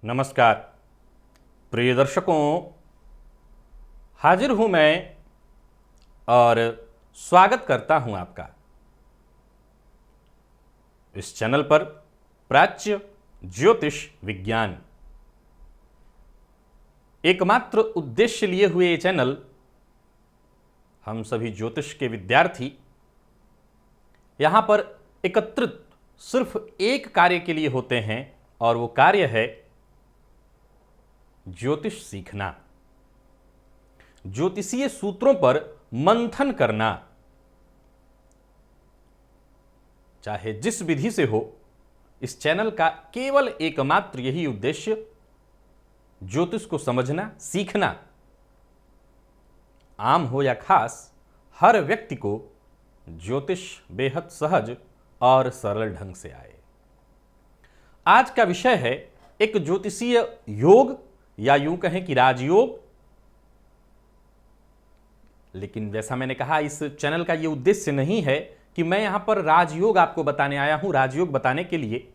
नमस्कार प्रिय दर्शकों, हाजिर हूं मैं और स्वागत करता हूं आपका इस चैनल पर प्राच्य ज्योतिष विज्ञान। एकमात्र उद्देश्य लिए हुए ये चैनल हम सभी ज्योतिष के विद्यार्थी यहां पर एकत्रित सिर्फ एक कार्य के लिए होते हैं और वो कार्य है ज्योतिष सीखना, ज्योतिषीय सूत्रों पर मंथन करना। चाहे जिस विधि से हो, इस चैनल का केवल एकमात्र यही उद्देश्य ज्योतिष को समझना, सीखना। आम हो या खास, हर व्यक्ति को ज्योतिष बेहद सहज और सरल ढंग से आए। आज का विषय है एक ज्योतिषीय योग या यूं कहें कि राजयोग। लेकिन जैसा मैंने कहा, इस चैनल का यह उद्देश्य नहीं है कि मैं यहां पर राजयोग आपको बताने आया हूं। राजयोग बताने के लिए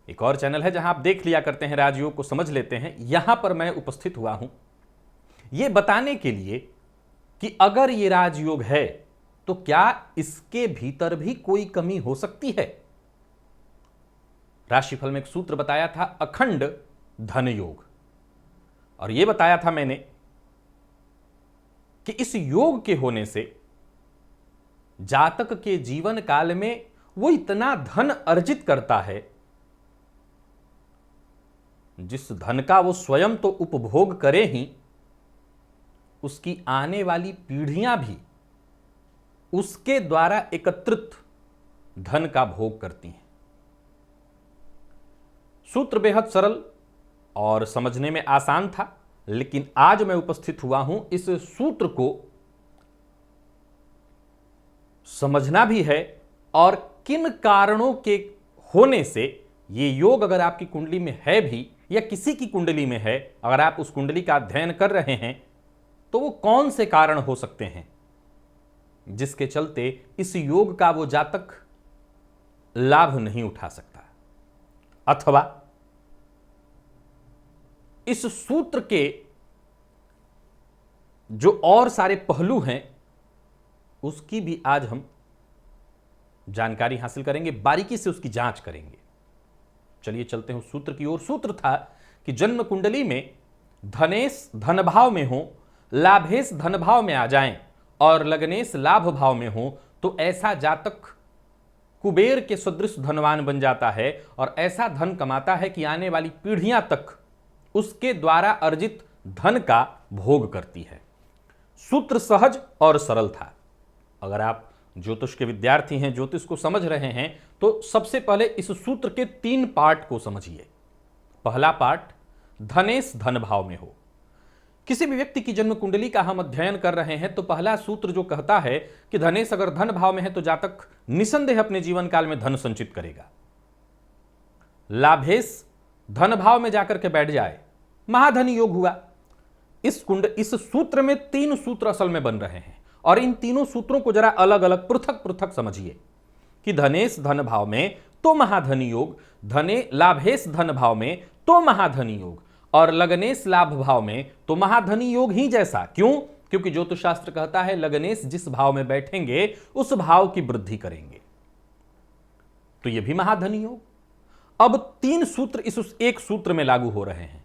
एक और चैनल है जहां आप देख लिया करते हैं, राजयोग को समझ लेते हैं। यहां पर मैं उपस्थित हुआ हूं यह बताने के लिए कि अगर यह राजयोग है तो क्या इसके भीतर भी कोई कमी हो सकती है। राशिफल में एक सूत्र बताया था, अखंड धन योग, और यह बताया था मैंने कि इस योग के होने से जातक के जीवन काल में वो इतना धन अर्जित करता है जिस धन का वो स्वयं तो उपभोग करे ही, उसकी आने वाली पीढ़ियां भी उसके द्वारा एकत्रित धन का भोग करती हैं। सूत्र बेहद सरल और समझने में आसान था, लेकिन आज मैं उपस्थित हुआ हूं इस सूत्र को समझना भी है और किन कारणों के होने से ये योग अगर आपकी कुंडली में है भी या किसी की कुंडली में है, अगर आप उस कुंडली का अध्ययन कर रहे हैं तो वो कौन से कारण हो सकते हैं जिसके चलते इस योग का वो जातक लाभ नहीं उठा सकता, अथवा इस सूत्र के जो और सारे पहलू हैं उसकी भी आज हम जानकारी हासिल करेंगे, बारीकी से उसकी जांच करेंगे। चलिए चलते हैं उस सूत्र की ओर। सूत्र था कि जन्म कुंडली में धनेश धन भाव में हो, लाभेश धन भाव में आ जाएं और लग्नेश लाभ भाव में हो तो ऐसा जातक कुबेर के सदृश धनवान बन जाता है और ऐसा धन कमाता है कि आने वाली पीढ़ियां तक उसके द्वारा अर्जित धन का भोग करती है। सूत्र सहज और सरल था। अगर आप ज्योतिष के विद्यार्थी हैं, ज्योतिष को समझ रहे हैं, तो सबसे पहले इस सूत्र के 3 पार्ट को समझिए। पहला पार्ट, धनेश धन भाव में हो। किसी भी व्यक्ति की जन्म कुंडली का हम अध्ययन कर रहे हैं तो पहला सूत्र जो कहता है कि धनेश अगर धन भाव में है तो जातक निसंदेह अपने जीवन काल में धन संचित करेगा। लाभेश धन भाव में जाकर के बैठ जाए, महाधनी योग हुआ। इस सूत्र में 3 सूत्र असल में बन रहे हैं और इन तीनों सूत्रों को जरा अलग अलग पृथक पृथक समझिए कि धनेश धन भाव में तो महाधनी योग, लाभेश धन भाव में तो महाधनी योग और लग्नेश लाभ भाव में तो महाधनी योग ही जैसा। क्यों? क्योंकि ज्योतिष शास्त्र कहता है लग्नेश जिस भाव में बैठेंगे उस भाव की वृद्धि करेंगे, तो यह भी महाधनी योग। अब 3 सूत्र इस एक सूत्र में लागू हो रहे हैं।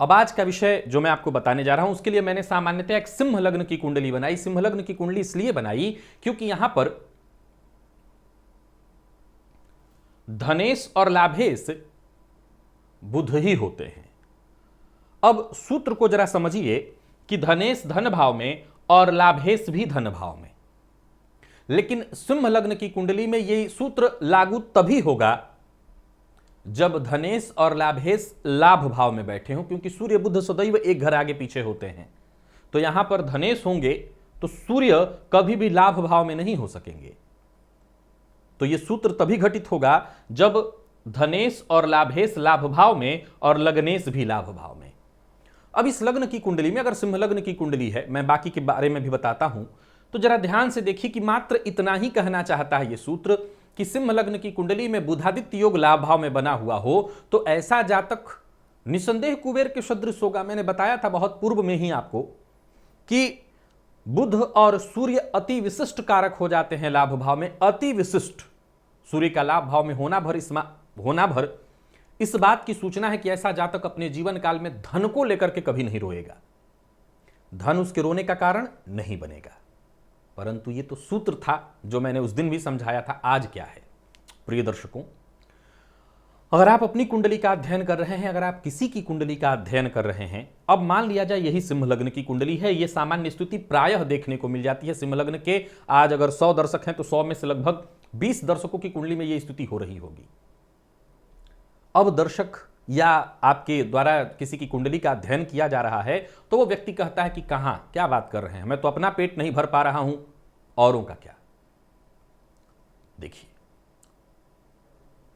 अब आज का विषय जो मैं आपको बताने जा रहा हूं उसके लिए मैंने सामान्यतः एक सिंह लग्न की कुंडली बनाई। सिंह लग्न की कुंडली इसलिए बनाई क्योंकि यहां पर धनेश और लाभेश बुध ही होते हैं। अब सूत्र को जरा समझिए कि धनेश धन भाव में और लाभेश भी धन भाव में, लेकिन सिंह लग्न की कुंडली में यह सूत्र लागू तभी होगा जब धनेश और लाभेश लाभ भाव में बैठे हों, क्योंकि सूर्य बुध सदैव एक घर आगे पीछे होते हैं। तो यहां पर धनेश होंगे तो सूर्य कभी भी लाभ भाव में नहीं हो सकेंगे। तो यह सूत्र तभी घटित होगा जब धनेश और लाभेश लाभ भाव में और लग्नेश भी लाभ भाव में। अब इस लग्न की कुंडली में अगर सिंह लग्न की कुंडली है, मैं बाकी के बारे में भी बताता हूं, तो जरा ध्यान से देखिए कि मात्र इतना ही कहना चाहता है यह सूत्र कि सिंह लग्न की कुंडली में बुधादित्य योग लाभ भाव में बना हुआ हो तो ऐसा जातक निसंदेह कुबेर के सदृश होगा। मैंने बताया था बहुत पूर्व में ही आपको कि बुध और सूर्य अति विशिष्ट कारक हो जाते हैं लाभ भाव में। अति विशिष्ट सूर्य का लाभ भाव में होना भर इस बात की सूचना है कि ऐसा जातक अपने जीवन काल में धन को लेकर के कभी नहीं रोएगा, धन उसके रोने का कारण नहीं बनेगा। परंतु ये तो सूत्र था जो मैंने उस दिन भी समझाया था। आज क्या है प्रिय दर्शकों, अगर आप अपनी कुंडली का अध्ययन कर रहे हैं, अगर आप किसी की कुंडली का अध्ययन कर रहे हैं, अब मान लिया जाए यही सिंह लग्न की कुंडली है, ये सामान्य स्थिति प्रायः देखने को मिल जाती है सिंह लग्न के। आज अगर 100 दर्शक हैं तो 100 में से लगभग 20 दर्शकों की कुंडली में यह स्थिति हो रही होगी। अब दर्शक या आपके द्वारा किसी की कुंडली का अध्ययन किया जा रहा है तो वो व्यक्ति कहता है कि कहां, क्या बात कर रहे हैं, मैं तो अपना पेट नहीं भर पा रहा हूं, औरों का क्या। देखिए,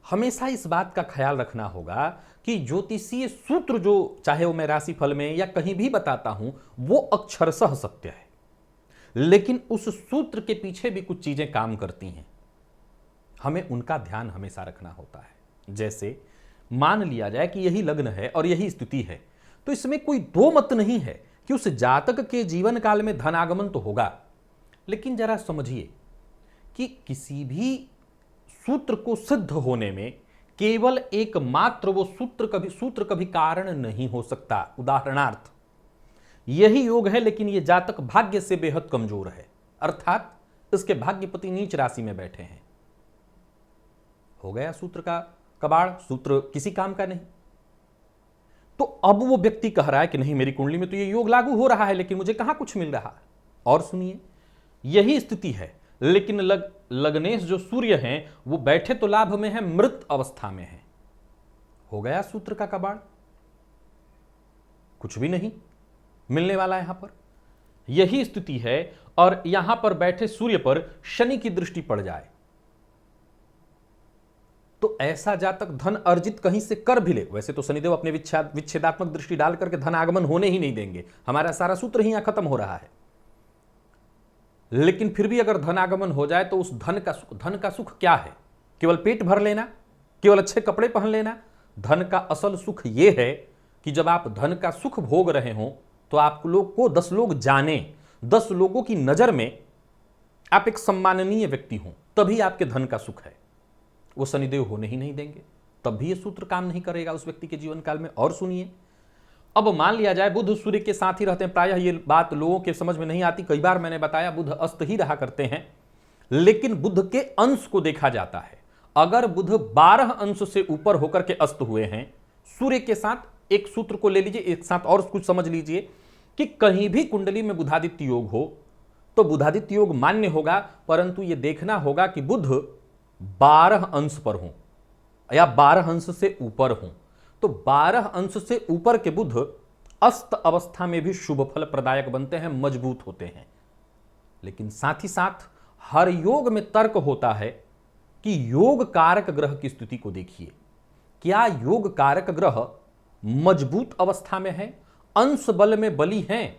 हमेशा इस बात का ख्याल रखना होगा कि ज्योतिषीय सूत्र जो चाहे वो मैं राशिफल में या कहीं भी बताता हूं वो अक्षरशः सत्य है, लेकिन उस सूत्र के पीछे भी कुछ चीजें काम करती हैं, हमें उनका ध्यान हमेशा रखना होता है। जैसे मान लिया जाए कि यही लग्न है और यही स्थिति है, तो इसमें कोई दो मत नहीं है कि उस जातक के जीवन काल में धन आगमन तो होगा, लेकिन जरा समझिए कि किसी भी सूत्र को सिद्ध होने में केवल एकमात्र वो सूत्र कभी कारण नहीं हो सकता। उदाहरणार्थ, यही योग है लेकिन ये जातक भाग्य से बेहद कमजोर है, अर्थात इसके भाग्यपति नीच राशि में बैठे हैं, हो गया सूत्र का कबाड़, सूत्र किसी काम का नहीं। तो अब वो व्यक्ति कह रहा है कि नहीं, मेरी कुंडली में तो ये योग लागू हो रहा है लेकिन मुझे कहां कुछ मिल रहा है। और सुनिए, यही स्थिति है लेकिन लग्नेश जो सूर्य हैं वो बैठे तो लाभ में है, मृत अवस्था में है, हो गया सूत्र का कबाड़, कुछ भी नहीं मिलने वाला यहां पर। यही स्थिति है और यहां पर बैठे सूर्य पर शनि की दृष्टि पड़ जाए तो ऐसा जातक धन अर्जित कहीं से कर भी ले। वैसे तो शनिदेव अपने विच्छेदात्मक दृष्टि डाल करके धन आगमन होने ही नहीं देंगे, हमारा सारा सूत्र ही यहां खत्म हो रहा है, लेकिन फिर भी अगर धन आगमन हो जाए तो उस धन का सुख क्या है? केवल पेट भर लेना, केवल अच्छे कपड़े पहन लेना? धन का असल सुख यह है कि जब आप धन का सुख भोग रहे हो तो आप लोग को 10 लोग जाने, 10 लोगों की नजर में आप एक सम्माननीय व्यक्ति हो, तभी आपके धन का सुख है। वो शनिदेव होने ही नहीं देंगे, तब भी ये सूत्र काम नहीं करेगा उस व्यक्ति के जीवन काल में। और सुनिए, अब मान लिया जाए बुध सूर्य के साथ ही रहते हैं, प्रायः ये बात लोगों के समझ में नहीं आती, कई बार मैंने बताया बुध अस्त ही रहा करते हैं, लेकिन बुध के अंश को देखा जाता है। अगर बुध 12 अंश से ऊपर होकर के अस्त हुए हैं सूर्य के साथ, एक सूत्र को ले लीजिए एक साथ और कुछ समझ लीजिए कि कहीं भी कुंडली में बुधादित्य योग हो तो बुधादित्य योग मान्य होगा, परंतु यह देखना होगा कि बुध 12 अंश पर हो या 12 अंश से ऊपर हो। तो 12 अंश से ऊपर के बुध अस्त अवस्था में भी शुभ फल प्रदायक बनते हैं, मजबूत होते हैं। लेकिन साथ ही साथ हर योग में तर्क होता है कि योग कारक ग्रह की स्थिति को देखिए, क्या योग कारक ग्रह मजबूत अवस्था में है, अंश बल में बली हैं?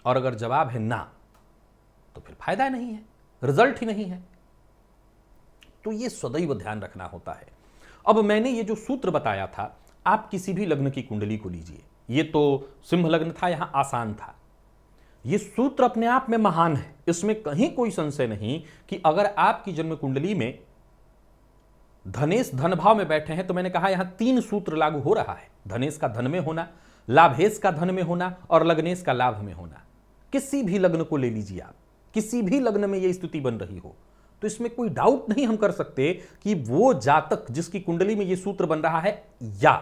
और अगर जवाब है ना, तो फिर फायदा नहीं है, रिजल्ट ही नहीं है। तो यह सदैव ध्यान रखना होता है। अब मैंने ये जो सूत्र बताया था, आप किसी भी लग्न की कुंडली को लीजिए, ये तो सिंह लग्न था, यहां आसान था। ये सूत्र अपने आप में महान है, इसमें कहीं कोई संशय नहीं कि अगर आपकी जन्म कुंडली में धनेश धन भाव में बैठे हैं तो मैंने कहा यहां 3 सूत्र लागू हो रहा है। धनेश का धन में होना, लाभेश का धन में होना और लग्नेश का लाभ में होना। किसी भी लग्न को ले लीजिए आप, किसी भी लग्न में यह स्थिति बन रही हो तो इसमें कोई डाउट नहीं हम कर सकते कि वो जातक जिसकी कुंडली में यह सूत्र बन रहा है या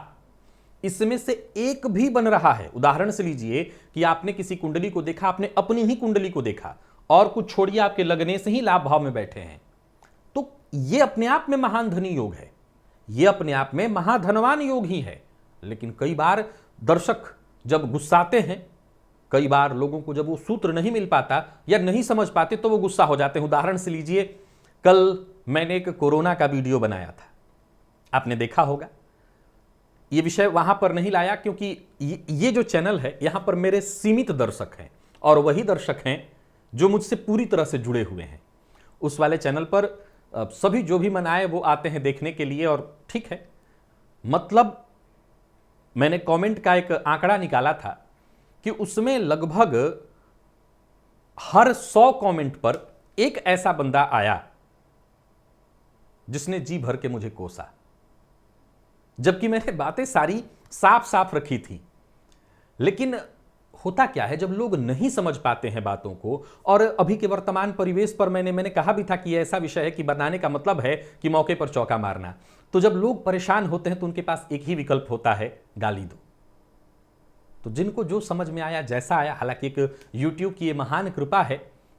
इसमें से एक भी बन रहा है। उदाहरण से लीजिए कि आपने किसी कुंडली को देखा, आपने अपनी ही कुंडली को देखा और कुछ छोड़िए आपके लगने से ही लाभ भाव में बैठे हैं, तो यह अपने आप में महान धनी योग है, यह अपने आप में महाधनवान योग ही है। लेकिन कई बार दर्शक जब गुस्साते हैं, कई बार लोगों को जब वो सूत्र नहीं मिल पाता या नहीं समझ पाते तो वो गुस्सा हो जाते हैं। उदाहरण से लीजिए, कल मैंने एक कोरोना का वीडियो बनाया था, आपने देखा होगा। ये विषय वहां पर नहीं लाया क्योंकि ये जो चैनल है यहां पर मेरे सीमित दर्शक हैं और वही दर्शक हैं जो मुझसे पूरी तरह से जुड़े हुए हैं। उस वाले चैनल पर सभी जो भी मनाए वो आते हैं देखने के लिए, और ठीक है। मतलब मैंने कमेंट का एक आंकड़ा निकाला था कि उसमें लगभग हर 100 कमेंट पर एक ऐसा बंदा आया जिसने जी भर के मुझे कोसा, जबकि मैंने बातें सारी साफ साफ रखी थी। लेकिन होता क्या है, जब लोग नहीं समझ पाते हैं बातों को, और अभी के वर्तमान परिवेश पर मैंने कहा भी था कि ऐसा विषय है कि बनाने का मतलब है कि मौके पर चौका मारना। तो जब लोग परेशान होते हैं तो उनके पास एक ही विकल्प होता है, गाली दो। तो जिनको जो समझ में आया, जैसा आया, हालांकि एक यूट्यूब की ये महान कृपा है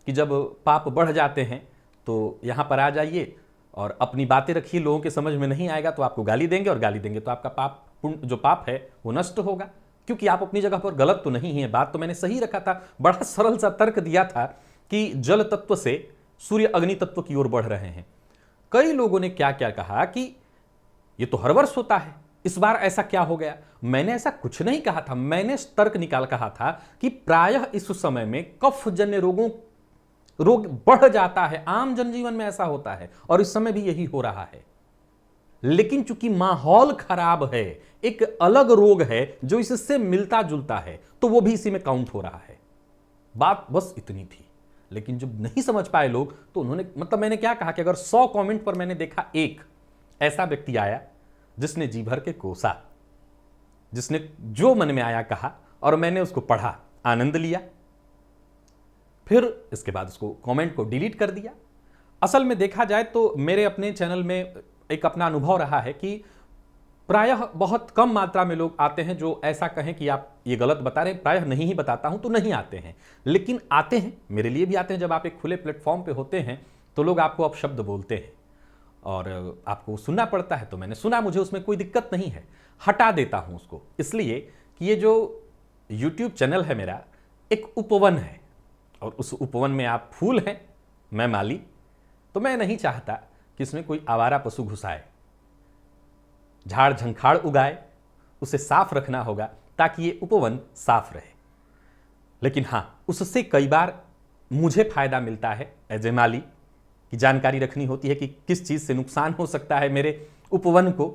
कि जब पाप बढ़ जाते हैं तो यहां पर आ जाइए और अपनी बातें रखिए। लोगों के समझ में नहीं आएगा तो आपको गाली देंगे, और गाली देंगे तो आपका पाप, जो पाप है वो नष्ट होगा, क्योंकि आप अपनी जगह पर गलत तो नहीं है। बात तो मैंने सही रखा था, बड़ा सरल सा तर्क दिया था कि जल तत्व से सूर्य अग्नि तत्व की ओर बढ़ रहे हैं। कई लोगों ने क्या क्या कहा कि ये तो हर वर्ष होता है, इस बार ऐसा क्या हो गया। मैंने ऐसा कुछ नहीं कहा था, मैंने तर्क निकाल कहा था कि प्रायः इस समय में कफजन्य रोग बढ़ जाता है, आम जनजीवन में ऐसा होता है, और इस समय भी यही हो रहा है। लेकिन चूंकि माहौल खराब है, एक अलग रोग है जो इससे मिलता जुलता है, तो वो भी इसी में काउंट हो रहा है। बात बस इतनी थी। लेकिन जब नहीं समझ पाए लोग तो उन्होंने, मतलब मैंने क्या कहा कि अगर 100 कमेंट पर मैंने देखा एक ऐसा व्यक्ति आया जिसने जी भर के कोसा, जिसने जो मन में आया कहा, और मैंने उसको पढ़ा, आनंद लिया, फिर इसके बाद उसको कमेंट को डिलीट कर दिया। असल में देखा जाए तो मेरे अपने चैनल में एक अपना अनुभव रहा है कि प्रायः बहुत कम मात्रा में लोग आते हैं जो ऐसा कहें कि आप ये गलत बता रहे हैं। प्रायः नहीं ही बताता हूं तो नहीं आते हैं, लेकिन आते हैं, मेरे लिए भी आते हैं। जब आप एक खुले प्लेटफॉर्म पे होते हैं तो लोग आपको अपशब्द बोलते हैं और आपको सुनना पड़ता है। तो मैंने सुना, मुझे उसमें कोई दिक्कत नहीं है, हटा देता हूं उसको, इसलिए कि ये जो यूट्यूब चैनल है मेरा एक उपवन है, और उस उपवन में आप फूल हैं, मैं माली। तो मैं नहीं चाहता कि इसमें कोई आवारा पशु घुसाए, झाड़ झंखाड़ उगाए, उसे साफ रखना होगा ताकि ये उपवन साफ रहे। लेकिन हां, उससे कई बार मुझे फायदा मिलता है एज ए माली, की जानकारी रखनी होती है कि किस चीज से नुकसान हो सकता है मेरे उपवन को,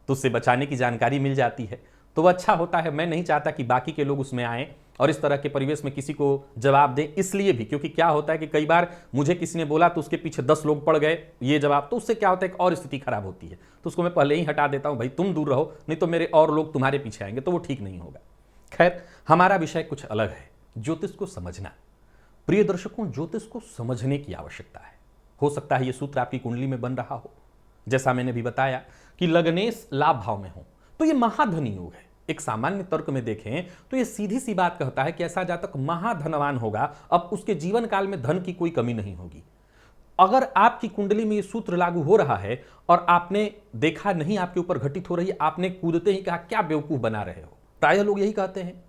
तो उससे बचाने की जानकारी मिल जाती है, तो वो अच्छा होता है। मैं नहीं चाहता कि बाकी के लोग उसमें आएं और इस तरह के परिवेश में किसी को जवाब दें, इसलिए भी क्योंकि क्या होता है कि कई बार मुझे किसी ने बोला तो उसके पीछे 10 लोग पड़ गए ये जवाब, तो उससे क्या होता है कि और स्थिति खराब होती है। तो उसको मैं पहले ही हटा देता हूं, भाई तुम दूर रहो, नहीं तो मेरे और लोग तुम्हारे पीछे आएंगे, तो वो ठीक नहीं होगा। खैर, हमारा विषय कुछ अलग है, ज्योतिष को समझना। प्रिय दर्शकों, ज्योतिष को समझने की आवश्यकता है। हो सकता है ये सूत्र आपकी कुंडली में बन रहा हो, जैसा मैंने भी बताया कि लग्नेश लाभ भाव में हो तो ये महाधनी योग है। एक सामान्य तर्क में देखें तो ये सीधी सी बात कहता है कि ऐसा जातक महाधनवान होगा, अब उसके जीवन काल में धन की कोई कमी नहीं होगी। अगर आपकी कुंडली में ये सूत्र लागू हो रहा है और आपने देखा नहीं आपके ऊपर घटित हो रही है, आपने कूदते ही कहा क्या बेवकूफ बना रहे हो, प्रायः लोग यही कहते हैं।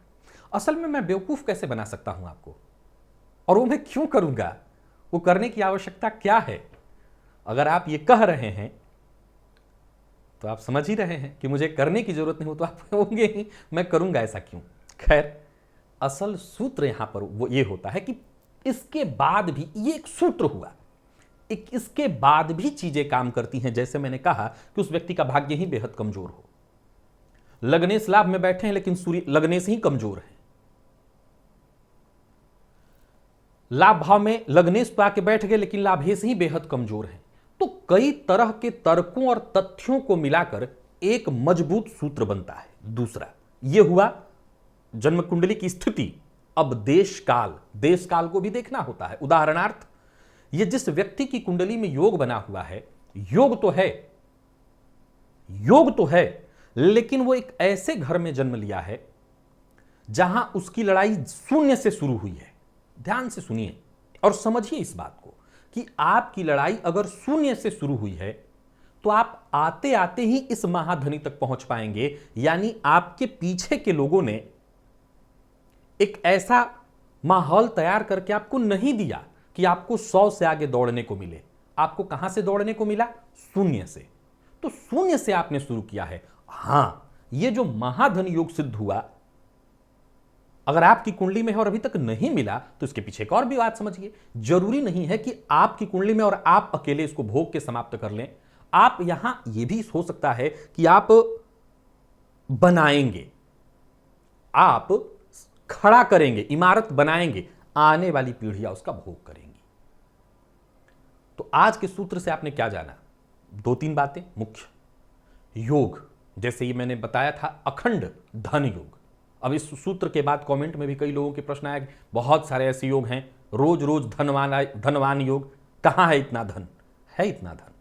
असल में मैं बेवकूफ कैसे बना सकता हूं आपको, और वो मैं क्यों करूंगा, वो करने की आवश्यकता क्या है? अगर आप ये कह रहे हैं तो आप समझ ही रहे हैं कि मुझे करने की जरूरत नहीं हो, तो आप कहोगे ही मैं करूंगा ऐसा क्यों। खैर, असल सूत्र यहां पर वो ये होता है कि इसके बाद भी, ये एक सूत्र हुआ, इसके बाद भी चीजें काम करती हैं। जैसे मैंने कहा कि उस व्यक्ति का भाग्य ही बेहद कमजोर हो, लग्नेश लाभ में बैठे हैं लेकिन सूर्य लग्नेश ही कमजोर है, लाभ भाव में लग्नेश तो आके बैठ गए लेकिन लाभेश ही बेहद कमजोर है। तो कई तरह के तर्कों और तथ्यों को मिलाकर एक मजबूत सूत्र बनता है। दूसरा यह हुआ जन्म कुंडली की स्थिति। अब देश काल को भी देखना होता है। उदाहरणार्थ, यह जिस व्यक्ति की कुंडली में योग बना हुआ है, योग तो है, लेकिन वो एक ऐसे घर में जन्म लिया है जहां उसकी लड़ाई शून्य से शुरू हुई है। ध्यान से सुनिए और समझिए इस बात को कि आपकी लड़ाई अगर शून्य से शुरू हुई है तो आप आते आते ही इस महाधनी तक पहुंच पाएंगे। यानी आपके पीछे के लोगों ने एक ऐसा माहौल तैयार करके आपको नहीं दिया कि आपको 100 से आगे दौड़ने को मिले। आपको कहां से दौड़ने को मिला? शून्य से। तो शून्य से आपने शुरू किया है। हां, यह जो महाधन योग सिद्ध हुआ, अगर आपकी कुंडली में है और अभी तक नहीं मिला तो इसके पीछे एक और भी बात समझिए। जरूरी नहीं है कि आपकी कुंडली में और आप अकेले इसको भोग के समाप्त कर लें। आप यहां यह भी हो सकता है कि आप बनाएंगे, आप खड़ा करेंगे, इमारत बनाएंगे, आने वाली पीढ़ियां उसका भोग करेंगी। तो आज के सूत्र से आपने क्या जाना? 2-3 बातें मुख्य। योग, जैसे ये मैंने बताया था, अखंड धन योग। अब इस सूत्र के बाद कमेंट में भी कई लोगों के प्रश्न आया कि बहुत सारे ऐसे योग हैं, रोज रोज धनवान योग, कहां है इतना धन? है इतना धन,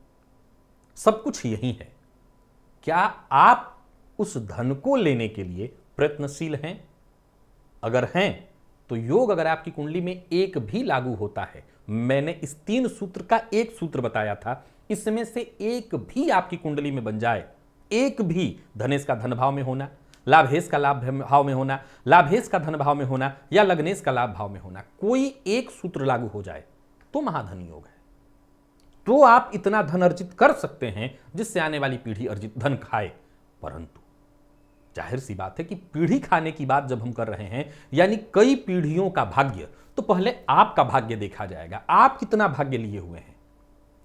सब कुछ यही है। क्या आप उस धन को लेने के लिए प्रयत्नशील हैं? अगर हैं तो योग अगर आपकी कुंडली में एक भी लागू होता है, मैंने इस 3 सूत्र का एक सूत्र बताया था, इसमें से एक भी आपकी कुंडली में बन जाए, एक भी, धनेश का धन भाव में होना, लाभेश का लाभ भाव में होना, लाभेश का धन भाव में होना, या लग्नेश का लाभ भाव में होना, कोई एक सूत्र लागू हो जाए तो महाधन योग है। तो आप इतना धन अर्जित कर सकते हैं जिससे आने वाली पीढ़ी अर्जित धन खाए। परंतु जाहिर सी बात है कि पीढ़ी खाने की बात जब हम कर रहे हैं, यानी कई पीढ़ियों का भाग्य, तो पहले आपका भाग्य देखा जाएगा। आप कितना भाग्य लिए हुए हैं?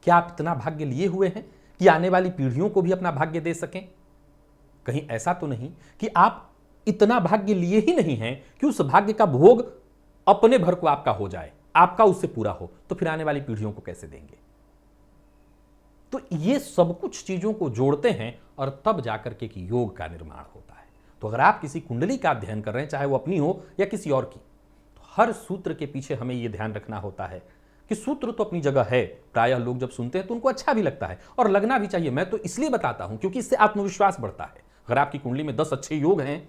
क्या आप इतना भाग्य लिए हुए हैं कि आने वाली पीढ़ियों को भी अपना भाग्य दे सकें? कहीं ऐसा तो नहीं कि आप इतना भाग्य लिए ही नहीं हैं कि उस भाग्य का भोग अपने भर को आपका हो जाए, आपका उससे पूरा हो, तो फिर आने वाली पीढ़ियों को कैसे देंगे? तो ये सब कुछ चीजों को जोड़ते हैं और तब जाकर के कि योग का निर्माण होता है। तो अगर आप किसी कुंडली का अध्ययन कर रहे हैं, चाहे वो अपनी हो या किसी और की, तो हर सूत्र के पीछे हमें यह ध्यान रखना होता है कि सूत्र तो अपनी जगह है, प्रायः लोग जब सुनते हैं तो उनको अच्छा भी लगता है और लगना भी चाहिए। मैं तो इसलिए बताता हूं क्योंकि इससे आत्मविश्वास बढ़ता है। अगर आपकी कुंडली में 10 अच्छे योग हैं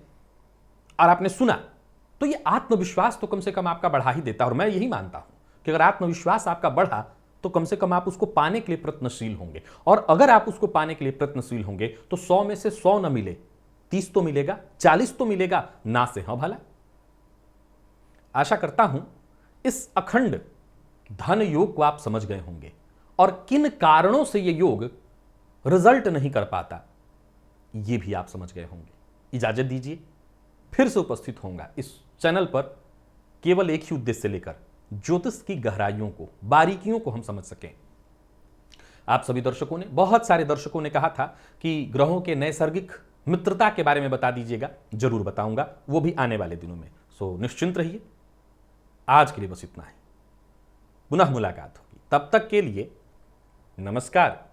और आपने सुना, तो ये आत्मविश्वास तो कम से कम आपका बढ़ा ही देता है। और मैं यही मानता हूं कि अगर आत्मविश्वास आपका बढ़ा तो कम से कम आप उसको पाने के लिए प्रयत्नशील होंगे। और अगर आप उसको पाने के लिए प्रयत्नशील होंगे तो 100 में से 100 न मिले, 30 तो मिलेगा, 40 तो मिलेगा, ना से हां भला। आशा करता हूं इस अखंड धन योग को आप समझ गए होंगे और किन कारणों से यह योग रिजल्ट नहीं कर पाता, यह भी आप समझ गए होंगे। इजाजत दीजिए, फिर से उपस्थित होऊंगा इस चैनल पर केवल एक ही उद्देश्य लेकर, ज्योतिष की गहराइयों को, बारीकियों को हम समझ सकें। आप सभी दर्शकों ने, बहुत सारे दर्शकों ने कहा था कि ग्रहों के नैसर्गिक मित्रता के बारे में बता दीजिएगा। जरूर बताऊंगा, वो भी आने वाले दिनों में। सो निश्चिंत रहिए। आज के लिए बस इतना ही, पुनः मुलाकात होगी। तब तक के लिए नमस्कार।